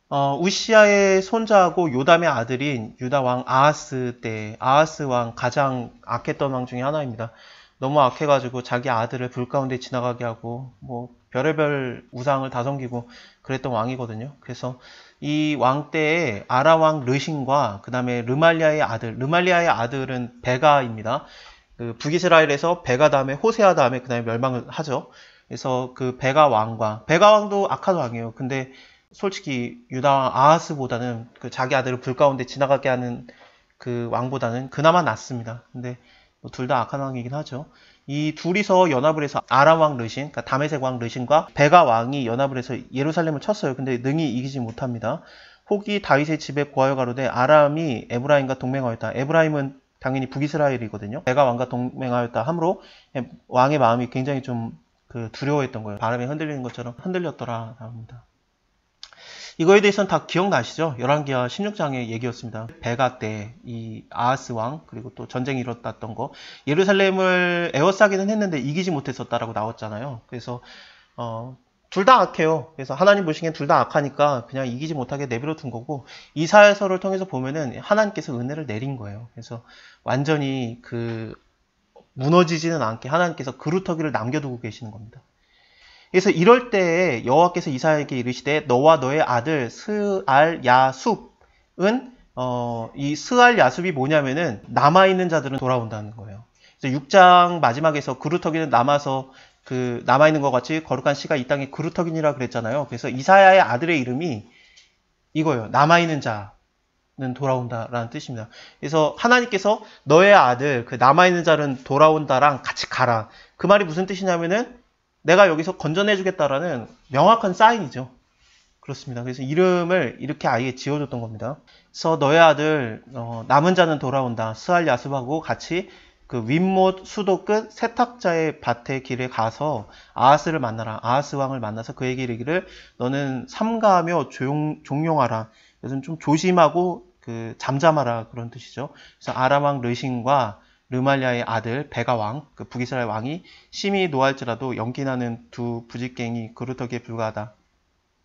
우시아의 손자하고 요담의 아들인 유다 왕 아하스 때, 아하스 왕 가장 악했던 왕 중에 하나입니다. 너무 악해가지고 자기 아들을 불 가운데 지나가게 하고, 뭐, 별의별 우상을 다 섬기고 그랬던 왕이거든요. 그래서 이 왕 때에 아람 왕 르신과 그 다음에 르말리아의 아들은 베가입니다. 그 북이스라엘에서 베가 다음에 호세아 다음에 그 다음에 멸망을 하죠. 그래서 그 베가 왕도 악한 왕이에요. 근데 솔직히 유다 왕 아하스보다는 그 자기 아들을 불 가운데 지나가게 하는 그 왕보다는 그나마 낫습니다. 근데 뭐 둘 다 악한 왕이긴 하죠. 이 둘이서 연합을 해서 아람 왕 르신, 그러니까 다메섹 왕 르신과 베가 왕이 연합을 해서 예루살렘을 쳤어요. 근데 능히 이기지 못합니다. 혹이 다윗의 집에 고하여 가로되 아람이 에브라임과 동맹하였다. 에브라임은 당연히 북이스라엘이거든요. 베가 왕과 동맹하였다 함으로 왕의 마음이 굉장히 좀 그 두려워했던 거예요. 바람에 흔들리는 것처럼 흔들렸더라 합니다. 이거에 대해서는 다 기억나시죠? 열왕기하 16장의 얘기였습니다. 베가 때 이 아하스 왕 그리고 또 전쟁이 일어났던 거 예루살렘을 에워싸기는 했는데 이기지 못했었다라고 나왔잖아요. 그래서 둘 다 악해요. 그래서 하나님 보시기엔 둘 다 악하니까 그냥 이기지 못하게 내버려 둔 거고 이사야서를 통해서 보면은 하나님께서 은혜를 내린 거예요. 그래서 완전히 그 무너지지는 않게 하나님께서 그루터기를 남겨두고 계시는 겁니다. 그래서 이럴 때에 여호와께서 이사야에게 이르시되 너와 너의 아들 스알야숲은 이 스알야숲이 뭐냐면은 남아있는 자들은 돌아온다는 거예요. 그래서 6장 마지막에서 그루터기는 남아서 그 남아있는 것 같이 거룩한 씨가 이 땅에 그루터기니라 그랬잖아요. 그래서 이사야의 아들의 이름이 이거예요. 남아있는 자는 돌아온다라는 뜻입니다. 그래서 하나님께서 너의 아들 그 남아있는 자는 돌아온다랑 같이 가라. 그 말이 무슨 뜻이냐면은 내가 여기서 건져내주겠다라는 명확한 사인이죠. 그렇습니다. 그래서 이름을 이렇게 아예 지어줬던 겁니다. 그래서 너의 아들 남은 자는 돌아온다. 스알 야습하고 같이 그 윗못 수도 끝 세탁자의 밭의 길에 가서 아하스를 만나라. 아하스 왕을 만나서 그에게 이르기를 너는 삼가하며 종용하라. 이것은 좀 조심하고 그 잠잠하라 그런 뜻이죠. 그래서 아람 왕 르신과 르말리아의 아들 베가 왕, 그 북이스라엘 왕이 심히 노할지라도 연기나는 두 부직갱이 그루터기에 불과하다.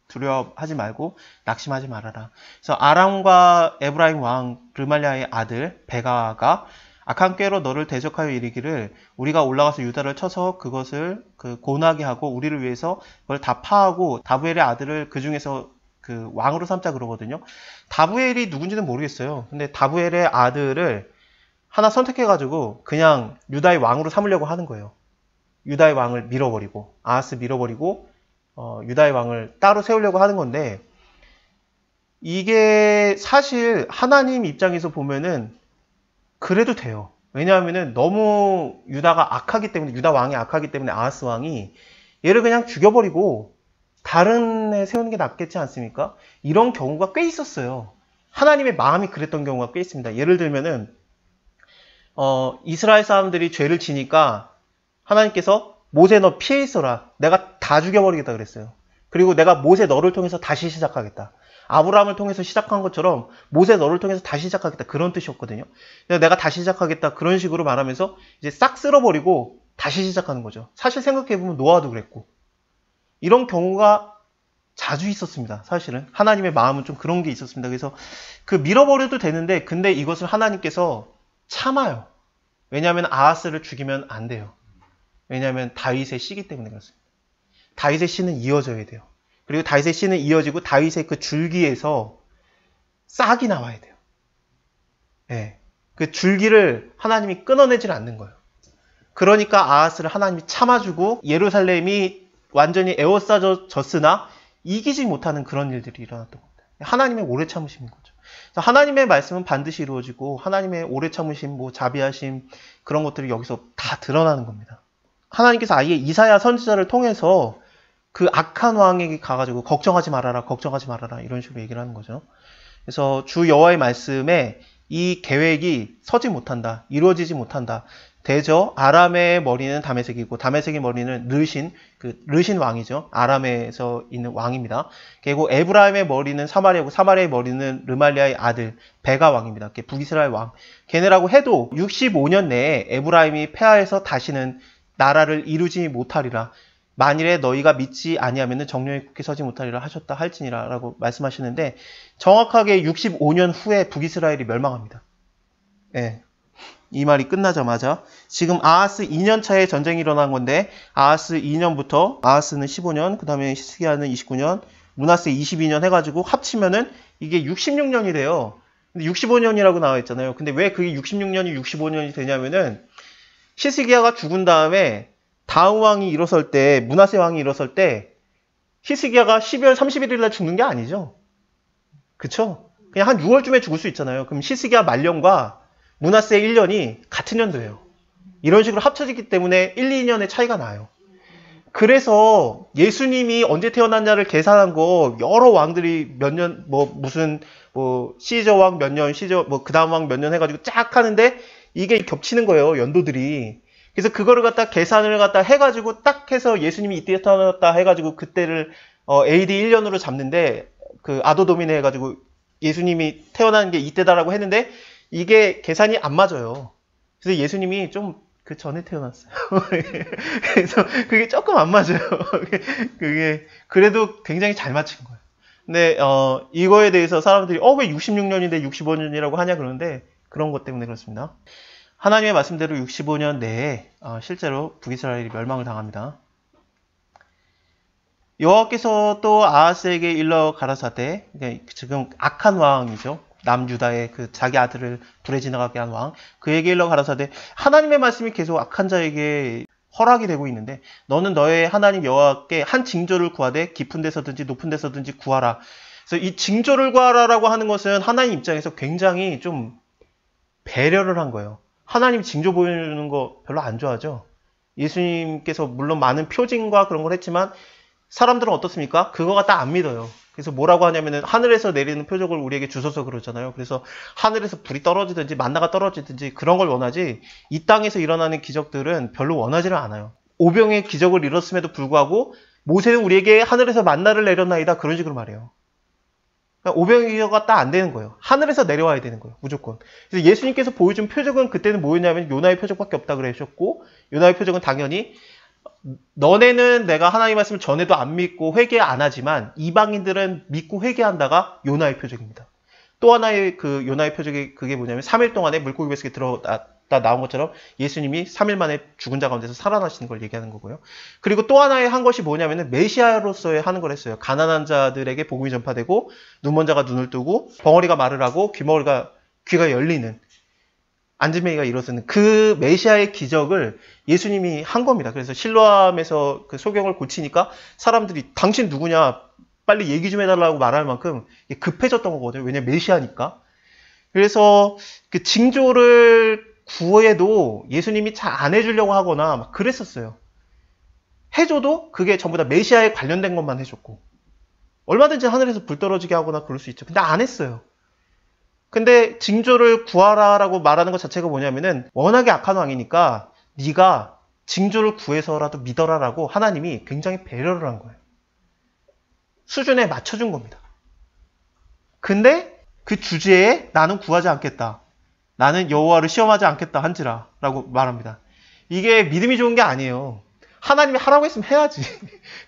두려워하지 말고 낙심하지 말아라. 그래서 아람과 에브라임 왕 르말리아의 아들 베가가 악한 꾀로 너를 대적하여 이르기를 우리가 올라가서 유다를 쳐서 그것을 그 고나게 하고 우리를 위해서 그걸 다 파하고 다부엘의 아들을 그 중에서 그 왕으로 삼자 그러거든요. 다부엘이 누군지는 모르겠어요. 근데 다부엘의 아들을 하나 선택해가지고 그냥 유다의 왕으로 삼으려고 하는 거예요. 유다의 왕을 밀어버리고 아하스 밀어버리고 유다의 왕을 따로 세우려고 하는 건데 이게 사실 하나님 입장에서 보면은 그래도 돼요. 왜냐하면은 너무 유다가 악하기 때문에 유다 왕이 악하기 때문에 아하스 왕이 얘를 그냥 죽여버리고 다른 애 세우는 게 낫겠지 않습니까? 이런 경우가 꽤 있었어요. 하나님의 마음이 그랬던 경우가 꽤 있습니다. 예를 들면은 이스라엘 사람들이 죄를 지니까 하나님께서 모세 너 피해 있어라. 내가 다 죽여버리겠다 그랬어요. 그리고 내가 모세 너를 통해서 다시 시작하겠다. 아브라함을 통해서 시작한 것처럼 모세 너를 통해서 다시 시작하겠다. 그런 뜻이었거든요. 내가 다시 시작하겠다. 그런 식으로 말하면서 이제 싹 쓸어버리고 다시 시작하는 거죠. 사실 생각해보면 노아도 그랬고. 이런 경우가 자주 있었습니다. 사실은. 하나님의 마음은 좀 그런 게 있었습니다. 그래서 그 밀어버려도 되는데 근데 이것을 하나님께서 참아요. 왜냐하면 아하스를 죽이면 안 돼요. 왜냐하면 다윗의 씨기 때문에 그렇습니다. 다윗의 씨는 이어져야 돼요. 그리고 다윗의 씨는 이어지고 다윗의 그 줄기에서 싹이 나와야 돼요. 네. 그 줄기를 하나님이 끊어내질 않는 거예요. 그러니까 아하스를 하나님이 참아주고 예루살렘이 완전히 에워싸졌으나 이기지 못하는 그런 일들이 일어났던 겁니다. 하나님의 오래 참으심인 거죠. 하나님의 말씀은 반드시 이루어지고 하나님의 오래 참으심, 뭐 자비하심 그런 것들이 여기서 다 드러나는 겁니다. 하나님께서 아예 이사야 선지자를 통해서 그 악한 왕에게 가가지고 걱정하지 말아라, 걱정하지 말아라 이런 식으로 얘기를 하는 거죠. 그래서 주 여호와의 말씀에 이 계획이 서지 못한다, 이루어지지 못한다. 대저 아람의 머리는 다메섹이고 다메섹의 머리는 르신, 그 르신 왕이죠. 아람에서 있는 왕입니다. 그리고 에브라임의 머리는 사마리아고 사마리아의 머리는 르말리아의 아들 베가 왕입니다. 북이스라엘 왕. 걔네라고 해도 65년 내에 에브라임이 패하해서 다시는 나라를 이루지 못하리라. 만일에 너희가 믿지 아니하면은 정령이 굳게 서지 못하리라 하셨다 할지니라 라고 말씀하시는데 정확하게 65년 후에 북이스라엘이 멸망합니다. 예. 이 말이 끝나자마자 지금 아하스 2년 차에 전쟁이 일어난 건데 아하스 2년부터 아하스는 15년, 그 다음에 히스기야는 29년, 므낫세 22년 해가지고 합치면은 이게 66년이 돼요. 근데 65년이라고 나와 있잖아요. 근데 왜 그게 66년이 65년이 되냐면은 히스기야가 죽은 다음에 다음 왕이 일어설 때, 므낫세 왕이 일어설 때 히스기야가 12월 31일 날 죽는 게 아니죠. 그쵸? 그냥 한 6월쯤에 죽을 수 있잖아요. 그럼 히스기야 말년과 므낫세 1년이 같은 연도예요. 이런 식으로 합쳐지기 때문에 1, 2년의 차이가 나요. 그래서 예수님이 언제 태어났냐를 계산한 거 여러 왕들이 몇 년, 시저 왕 몇 년, 그 다음 왕 몇 년 해가지고 쫙 하는데 이게 겹치는 거예요. 연도들이. 그래서 그거를 갖다 계산을 갖다 해가지고 딱 해서 예수님이 이때 태어났다 해가지고 그때를 AD 1년으로 잡는데 그 아도도미네 해가지고 예수님이 태어난 게 이때다라고 했는데 이게 계산이 안 맞아요. 그래서 예수님이 좀 그 전에 태어났어요. 그래서 그게 조금 안 맞아요. 그게 그래도 굉장히 잘 맞춘 거예요. 근데 이거에 대해서 사람들이 왜 66년인데 65년이라고 하냐 그러는데 그런 것 때문에 그렇습니다. 하나님의 말씀대로 65년 내에 실제로 북이스라엘이 멸망을 당합니다. 여호와께서 또 아하스에게 일러 가라사대, 지금 악한 왕이죠. 남유다의 그 자기 아들을 불에 지나가게 한 왕, 그에게 일러 가라사대, 하나님의 말씀이 계속 악한 자에게 허락이 되고 있는데 너는 너의 하나님 여호와께 한 징조를 구하되 깊은 데서든지 높은 데서든지 구하라. 그래서 이 징조를 구하라라고 하는 것은 하나님 입장에서 굉장히 좀 배려를 한 거예요. 하나님 징조 보여주는 거 별로 안 좋아하죠. 예수님께서 물론 많은 표징과 그런 걸 했지만 사람들은 어떻습니까? 그거 갖다 안 믿어요. 그래서 뭐라고 하냐면은 하늘에서 내리는 표적을 우리에게 주소서 그러잖아요. 그래서 하늘에서 불이 떨어지든지 만나가 떨어지든지 그런 걸 원하지 이 땅에서 일어나는 기적들은 별로 원하지를 않아요. 오병의 기적을 이뤘음에도 불구하고 모세는 우리에게 하늘에서 만나를 내렸나이다 그런 식으로 말해요. 그러니까 오병의 기적 갖다 안 되는 거예요. 하늘에서 내려와야 되는 거예요. 무조건. 그래서 예수님께서 보여준 표적은 그때는 뭐였냐면 요나의 표적밖에 없다 그러셨고 요나의 표적은 당연히 너네는 내가 하나님 말씀을 전에도 안 믿고 회개 안 하지만 이방인들은 믿고 회개한다가 요나의 표적입니다. 또 하나의 그 요나의 표적이 그게 뭐냐면 3일 동안에 물고기 뱃속에 들어갔다 나온 것처럼 예수님이 3일 만에 죽은 자 가운데서 살아나시는 걸 얘기하는 거고요. 그리고 또 하나의 한 것이 뭐냐면은 메시아로서의 하는 걸 했어요. 가난한 자들에게 복음이 전파되고 눈먼 자가 눈을 뜨고 벙어리가 말을 하고 귀가 열리는 안지맹이가 일어서는 그 메시아의 기적을 예수님이 한 겁니다. 그래서 실로암에서 그 소경을 고치니까 사람들이 당신 누구냐 빨리 얘기 좀 해달라고 말할 만큼 급해졌던 거거든요. 왜냐면 메시아니까. 그래서 그 징조를 구해도 예수님이 잘 안 해주려고 하거나 막 그랬었어요. 해줘도 그게 전부 다 메시아에 관련된 것만 해줬고 얼마든지 하늘에서 불 떨어지게 하거나 그럴 수 있죠. 근데 안 했어요. 근데 징조를 구하라라고 말하는 것 자체가 뭐냐면은 워낙에 악한 왕이니까 네가 징조를 구해서라도 믿어라라고 하나님이 굉장히 배려를 한 거예요. 수준에 맞춰준 겁니다. 근데 그 주제에 나는 구하지 않겠다. 나는 여호와를 시험하지 않겠다 한지라 라고 말합니다. 이게 믿음이 좋은 게 아니에요. 하나님이 하라고 했으면 해야지.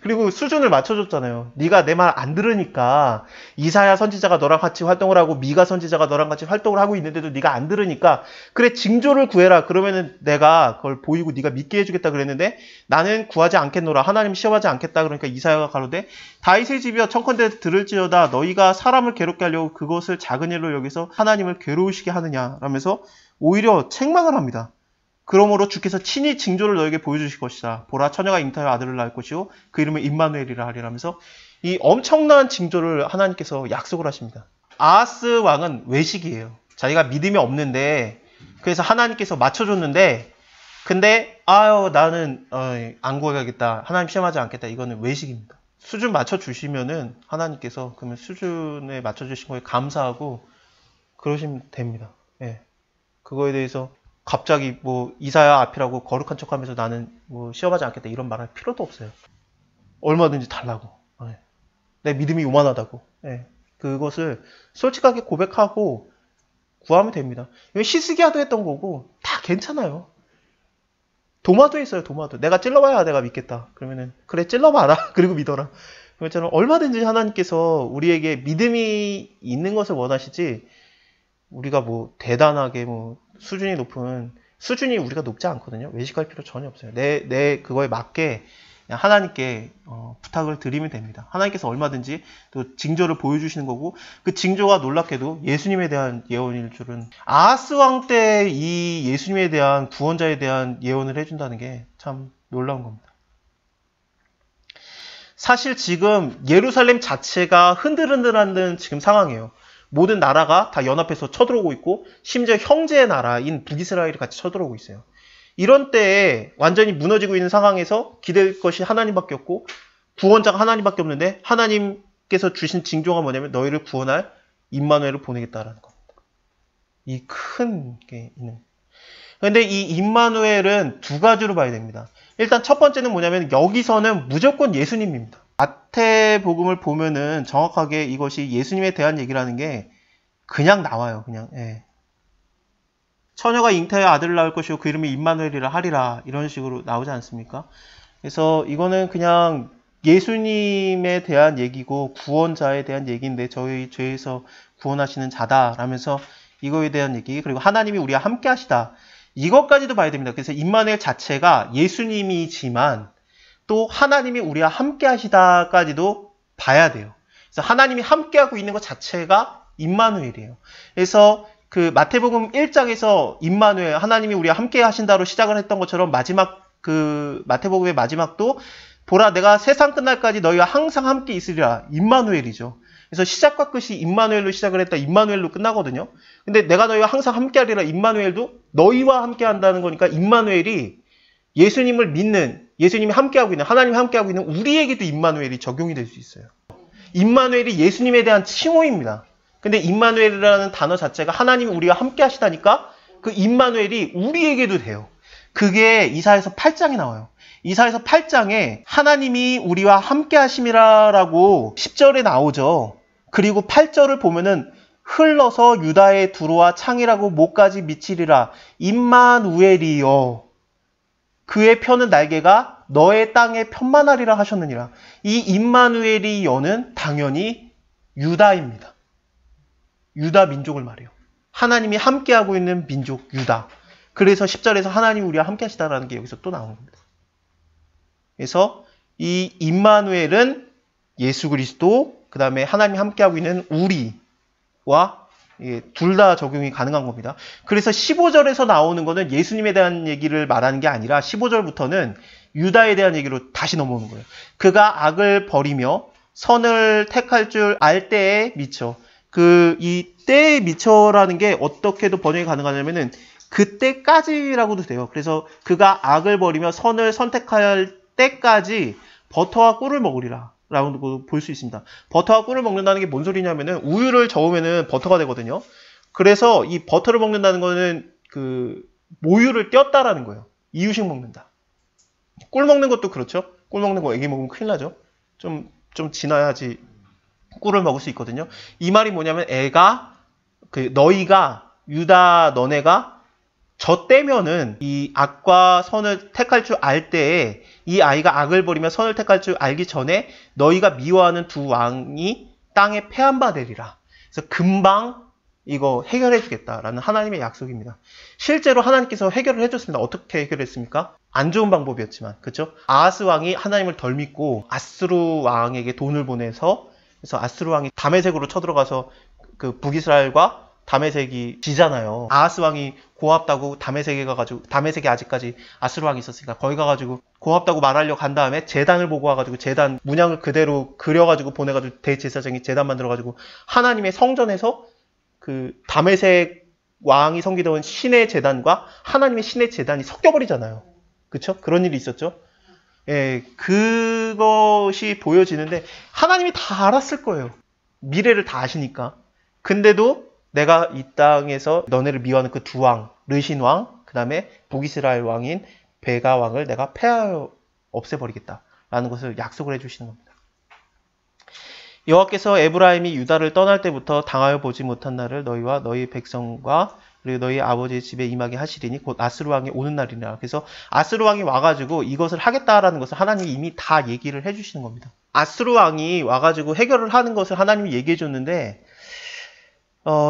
그리고 수준을 맞춰줬잖아요. 네가 내 말 안 들으니까 이사야 선지자가 너랑 같이 활동을 하고 미가 선지자가 너랑 같이 활동을 하고 있는데도 네가 안 들으니까 그래 징조를 구해라. 그러면은 내가 그걸 보이고 네가 믿게 해주겠다 그랬는데 나는 구하지 않겠노라. 하나님 시험하지 않겠다. 그러니까 이사야가 가로되 다윗의 집이여 청컨대 들을지어다 너희가 사람을 괴롭게 하려고 그것을 작은 일로 여기서 하나님을 괴로우시게 하느냐 라면서 오히려 책망을 합니다. 그러므로 주께서 친히 징조를 너에게 보여주실 것이다. 보라 처녀가 잉타여 아들을 낳을 것이요 그 이름을 임마누엘이라 하리라면서 이 엄청난 징조를 하나님께서 약속을 하십니다. 아하스 왕은 외식이에요. 자기가 믿음이 없는데 그래서 하나님께서 맞춰줬는데 근데 나는 안 구하겠다. 하나님 시험하지 않겠다. 이거는 외식입니다. 수준 맞춰주시면은 하나님께서 그러면 수준에 맞춰주신 거에 감사하고 그러시면 됩니다. 예. 그거에 대해서 갑자기 이사야 앞이라고 거룩한 척하면서 나는 시험하지 않겠다 이런 말할 필요도 없어요. 얼마든지 달라고. 내 믿음이 요만하다고. 그것을 솔직하게 고백하고 구하면 됩니다. 이건 히스기야도 했던 거고 다 괜찮아요. 도마도 있어요, 도마도. 내가 찔러봐야 내가 믿겠다. 그러면은, 그래, 찔러봐라. 그리고 믿어라. 그것처럼 얼마든지 하나님께서 우리에게 믿음이 있는 것을 원하시지, 우리가 뭐, 대단하게 뭐, 수준이 우리가 높지 않거든요. 외식할 필요 전혀 없어요. 내 그거에 맞게 그냥 하나님께 부탁을 드리면 됩니다. 하나님께서 얼마든지 또 징조를 보여주시는 거고, 그 징조가 놀랍게도 예수님에 대한 예언일 줄은, 아하스 왕 때 이 예수님에 대한 구원자에 대한 예언을 해준다는 게 참 놀라운 겁니다. 사실 지금 예루살렘 자체가 흔들흔들하는 지금 상황이에요. 모든 나라가 다 연합해서 쳐들어오고 있고, 심지어 형제의 나라인 북이스라엘이 같이 쳐들어오고 있어요. 이런 때에 완전히 무너지고 있는 상황에서 기댈 것이 하나님밖에 없고, 구원자가 하나님밖에 없는데, 하나님께서 주신 징조가 뭐냐면 너희를 구원할 임마누엘을 보내겠다라는 겁니다. 이 큰 게 있는. 그런데 이 임마누엘은 두 가지로 봐야 됩니다. 일단 첫 번째는 뭐냐면 여기서는 무조건 예수님입니다. 마태복음을 보면은 정확하게 이것이 예수님에 대한 얘기라는 게 그냥 나와요. 그냥. 예. 처녀가 잉태하여 아들을 낳을 것이고 그 이름이 임마누엘이라 하리라, 이런 식으로 나오지 않습니까? 그래서 이거는 그냥 예수님에 대한 얘기고 구원자에 대한 얘기인데, 저희 죄에서 구원하시는 자다라면서 이거에 대한 얘기, 그리고 하나님이 우리와 함께 하시다, 이것까지도 봐야 됩니다. 그래서 임마누엘 자체가 예수님이지만 또 하나님이 우리와 함께 하시다까지도 봐야 돼요. 그래서 하나님이 함께하고 있는 것 자체가 임마누엘이에요. 그래서 그 마태복음 1장에서 임마누엘, 하나님이 우리와 함께 하신다로 시작을 했던 것처럼 그 마태복음의 마지막도 보라 내가 세상 끝날까지 너희와 항상 함께 있으리라, 임마누엘이죠. 그래서 시작과 끝이 임마누엘로 시작을 했다, 임마누엘로 끝나거든요. 근데 내가 너희와 항상 함께하리라, 임마누엘도 너희와 함께한다는 거니까 임마누엘이 예수님을 믿는, 예수님이 함께하고 있는, 하나님이 함께하고 있는 우리에게도 임마누엘이 적용이 될 수 있어요. 임마누엘이 예수님에 대한 칭호입니다. 근데 임마누엘이라는 단어 자체가 하나님이 우리와 함께 하시다니까 그 임마누엘이 우리에게도 돼요. 그게 이사야서 8장에 나와요. 이사야서 8장에 하나님이 우리와 함께 하심이라라고 10절에 나오죠. 그리고 8절을 보면은 흘러서 유다의 두루와 창이라고 목까지 미치리라, 임마누엘이여 그의 펴는 날개가 너의 땅에 편만하리라 하셨느니라. 이 임마누엘이여는 당연히 유다입니다. 유다 민족을 말해요. 하나님이 함께하고 있는 민족 유다. 그래서 10절에서 하나님이 우리와 함께 하시다라는 게 여기서 또 나오는 겁니다. 그래서 이 임마누엘은 예수 그리스도, 그 다음에 하나님이 함께하고 있는 우리와 둘 다 적용이 가능한 겁니다. 그래서 15절에서 나오는 거는 예수님에 대한 얘기를 말하는 게 아니라 15절부터는 유다에 대한 얘기로 다시 넘어오는 거예요. 그가 악을 버리며 선을 택할 줄 알 때에 미쳐. 이 때에 미쳐라는 게 어떻게도 번역이 가능하냐면은 그때까지라고도 돼요. 그래서 그가 악을 버리며 선을 선택할 때까지 버터와 꿀을 먹으리라 라고 볼 수 있습니다. 버터와 꿀을 먹는다는 게 뭔 소리냐면은 우유를 저으면은 버터가 되거든요. 그래서 이 버터를 먹는다는 거는 그 모유를 띄었다라는 거예요. 이유식 먹는다. 꿀 먹는 것도 그렇죠. 꿀 먹는 거 애기 먹으면 큰일 나죠. 좀 지나야지 꿀을 먹을 수 있거든요. 이 말이 뭐냐면 너희가 유다 너네가 저 때면은 이 악과 선을 택할 줄 알 때에 이 아이가 악을 버리며 선을 택할 줄 알기 전에 너희가 미워하는 두 왕이 땅에 패한 바 되리라. 그래서 금방 이거 해결해 주겠다라는 하나님의 약속입니다. 실제로 하나님께서 해결을 해줬습니다. 어떻게 해결했습니까? 안 좋은 방법이었지만, 그렇죠? 아하스 왕이 하나님을 덜 믿고 아스루 왕에게 돈을 보내서, 그래서 아스루 왕이 다메섹으로 쳐들어가서 그 북이스라엘과 다메섹이 지잖아요. 아하스 왕이 고맙다고 다메섹에 가가지고, 다메섹에 아직까지 아스루 왕이 있었으니까 거기 가가지고 고맙다고 말하려고 간 다음에 제단을 보고 와가지고 제단 문양을 그대로 그려가지고 보내가지고 대제사장이 제단 만들어가지고 하나님의 성전에서 그 다메섹 왕이 섬기던 신의 제단과 하나님의 신의 제단이 섞여버리잖아요. 그쵸? 그런 일이 있었죠. 예, 그것이 보여지는데 하나님이 다 알았을 거예요. 미래를 다 아시니까. 근데도 내가 이 땅에서 너네를 미워하는 그 두 왕, 르신 왕, 그 다음에 북이스라엘 왕인 베가 왕을 내가 패하여 없애버리겠다라는 것을 약속을 해주시는 겁니다. 여호와께서 에브라임이 유다를 떠날 때부터 당하여 보지 못한 날을 너희와 너희 백성과 그리고 너희 아버지의 집에 임하게 하시리니 곧 아스루 왕이 오는 날이라. 그래서 아스루 왕이 와가지고 이것을 하겠다라는 것을 하나님이 이미 다 얘기를 해주시는 겁니다. 아스루 왕이 와가지고 해결을 하는 것을 하나님이 얘기해 줬는데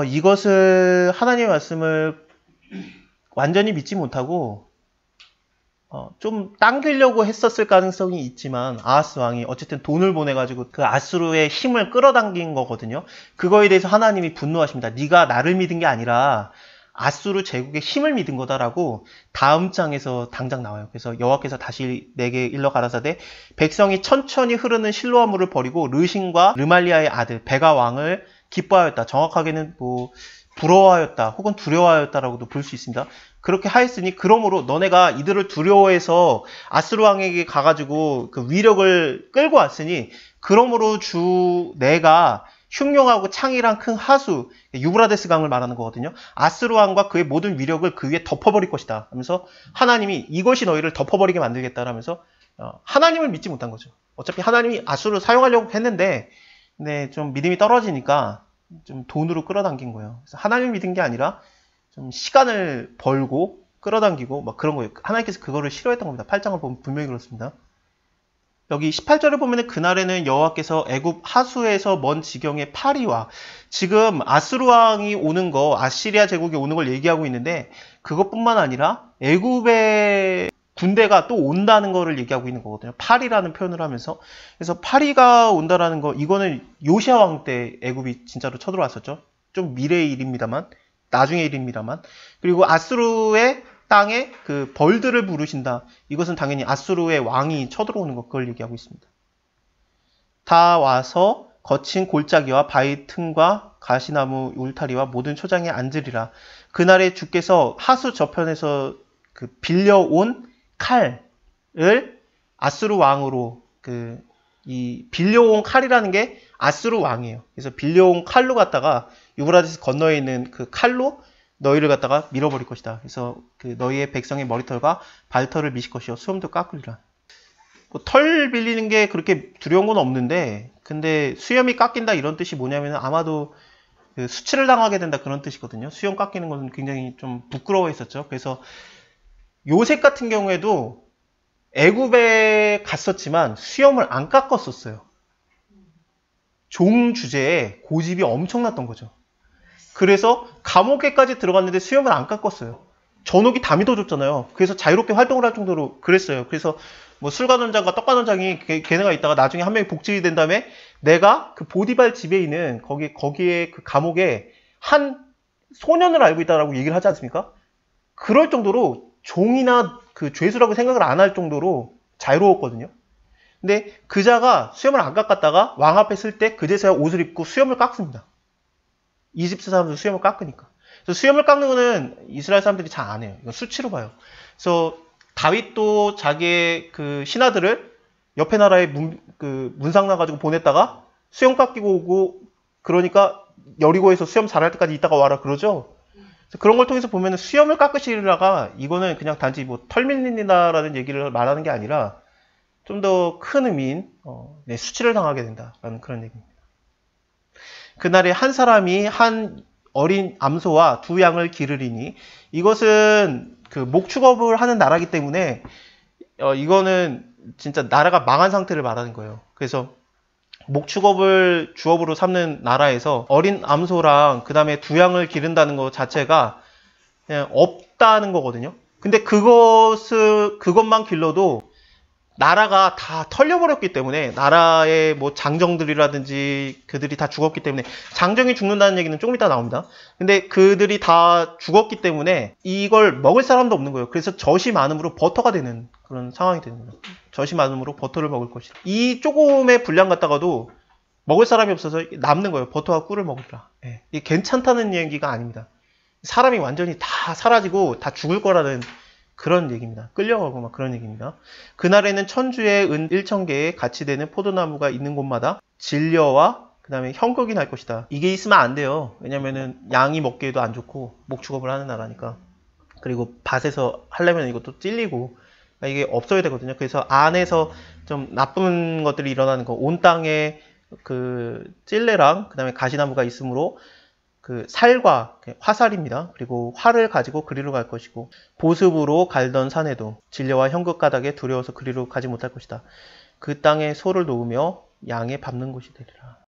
이것을 하나님의 말씀을 완전히 믿지 못하고 좀 당기려고 했었을 가능성이 있지만 아하스 왕이 어쨌든 돈을 보내가지고 그 아수르의 힘을 끌어당긴 거거든요. 그거에 대해서 하나님이 분노하십니다. 네가 나를 믿은 게 아니라 아수르 제국의 힘을 믿은 거다라고 다음 장에서 당장 나와요. 그래서 여호와께서 다시 내게 일러 가라사대 백성이 천천히 흐르는 실로아물을 버리고 르신과 르말리아의 아들 베가 왕을 기뻐하였다. 정확하게는 뭐 부러워하였다 혹은 두려워하였다라고도 볼 수 있습니다. 그렇게 하였으니 그러므로 너네가 이들을 두려워해서 아스루 왕에게 가가지고 그 위력을 끌고 왔으니 그러므로 내가 흉용하고 창이랑 큰 하수 유브라데스 강을 말하는 거거든요. 아스루 왕과 그의 모든 위력을 그 위에 덮어버릴 것이다 하면서 하나님이 이것이 너희를 덮어버리게 만들겠다라면서 하나님을 믿지 못한 거죠. 어차피 하나님이 아수르를 사용하려고 했는데 근데 좀 믿음이 떨어지니까 좀 돈으로 끌어당긴 거예요. 그래서 하나님을 믿은 게 아니라 좀 시간을 벌고 끌어당기고 막 그런 거예요. 하나님께서 그거를 싫어했던 겁니다. 8장을 보면 분명히 그렇습니다. 여기 18절을 보면 그날에는 여호와께서 애굽 하수에서 먼 지경의 파리와 지금 아스루 왕이 오는 거 아시리아 제국이 오는 걸 얘기하고 있는데 그것뿐만 아니라 애굽의 군대가 또 온다는 거를 얘기하고 있는 거거든요. 파리라는 표현을 하면서 그래서 파리가 온다라는 거 이거는 요시아 왕 때 애굽이 진짜로 쳐들어왔었죠. 좀 미래의 일입니다만 나중의 일입니다만 그리고 아수르의 땅에 그 벌들을 부르신다. 이것은 당연히 아수르의 왕이 쳐들어오는 것 그걸 얘기하고 있습니다. 다 와서 거친 골짜기와 바위 틈과 가시나무 울타리와 모든 초장에 앉으리라. 그날에 주께서 하수 저편에서 그 빌려온 칼을 아수르 왕으로 이 빌려온 칼이라는 게 아수르 왕이에요. 그래서 빌려온 칼로 갖다가 유브라데스 건너에 있는 그 칼로 너희를 갖다가 밀어버릴 것이다. 그래서 그 너희의 백성의 머리털과 발털을 미실 것이요 수염도 깎으리라. 뭐 털 빌리는 게 그렇게 두려운 건 없는데 근데 수염이 깎인다 이런 뜻이 뭐냐면 아마도 그 수치를 당하게 된다 그런 뜻이거든요. 수염 깎이는 것은 굉장히 좀 부끄러워했었죠. 그래서 요셉 같은 경우에도 애굽에 갔었지만 수염을 안 깎았었어요. 종 주제에 고집이 엄청났던 거죠. 그래서 감옥에까지 들어갔는데 수염을 안 깎았어요. 전옥이 다 믿어줬잖아요. 그래서 자유롭게 활동을 할 정도로 그랬어요. 그래서 뭐 술관원장과 떡관원장이 걔네가 있다가 나중에 한 명이 복직이 된 다음에 내가 그 보디발 집에 있는 거기에 그 감옥에 한 소년을 알고 있다라고 얘기를 하지 않습니까? 그럴 정도로 종이나 그 죄수라고 생각을 안 할 정도로 자유로웠거든요. 근데 그자가 수염을 안 깎았다가 왕 앞에 쓸 때 그제서야 옷을 입고 수염을 깎습니다. 이집트 사람들 수염을 깎으니까. 그래서 수염을 깎는 거는 이스라엘 사람들이 잘 안 해요. 이건 수치로 봐요. 그래서 다윗도 자기의 그 신하들을 옆에 나라에 문상 나가지고 보냈다가 수염 깎이고 오고 그러니까 여리고에서 수염 자랄 때까지 있다가 와라 그러죠. 그런 걸 통해서 보면 수염을 깎으시라가 이거는 그냥 단지 뭐 털 밀린다라는 얘기를 말하는 게 아니라 좀 더 큰 의미인 수치를 당하게 된다라는 그런 얘기입니다. 그날에 한 사람이 한 어린 암소와 두 양을 기르리니 이것은 그 목축업을 하는 나라이기 때문에 이거는 진짜 나라가 망한 상태를 말하는 거예요. 그래서 목축업을 주업으로 삼는 나라에서 어린 암소랑 그 다음에 두 양을 기른다는 것 자체가 그냥 없다는 거거든요. 근데 그것만 길러도 나라가 다 털려버렸기 때문에 나라의 뭐 장정들이라든지 그들이 다 죽었기 때문에 장정이 죽는다는 얘기는 조금 이따 나옵니다. 근데 그들이 다 죽었기 때문에 이걸 먹을 사람도 없는 거예요. 그래서 젖이 많음으로 버터가 되는 그런 상황이 되는 거예요. 젖이 많음으로 버터를 먹을 것이다. 이 조금의 분량 갖다가도 먹을 사람이 없어서 남는 거예요. 버터와 꿀을 먹으라. 예. 이게 괜찮다는 얘기가 아닙니다. 사람이 완전히 다 사라지고 다 죽을 거라는 그런 얘기입니다. 끌려가고 막 그런 얘기입니다. 그날에는 천주의 은 1,000개에 같이 되는 포도나무가 있는 곳마다 진려와 그 다음에 형극이 날 것이다. 이게 있으면 안 돼요. 왜냐면은 양이 먹기에도 안 좋고 목축업을 하는 나라니까. 그리고 밭에서 하려면 이것도 찔리고 그러니까 이게 없어야 되거든요. 그래서 안에서 좀 나쁜 것들이 일어나는 거. 온 땅에 그 찔레랑 그 다음에 가시나무가 있으므로 그 살과 화살입니다. 그리고 활을 가지고 그리로 갈 것이고 보습으로 갈던 산에도 진려와 현극가닥에 두려워서 그리로 가지 못할 것이다. 그 땅에 소를 놓으며 양에 밟는 곳이 되리라.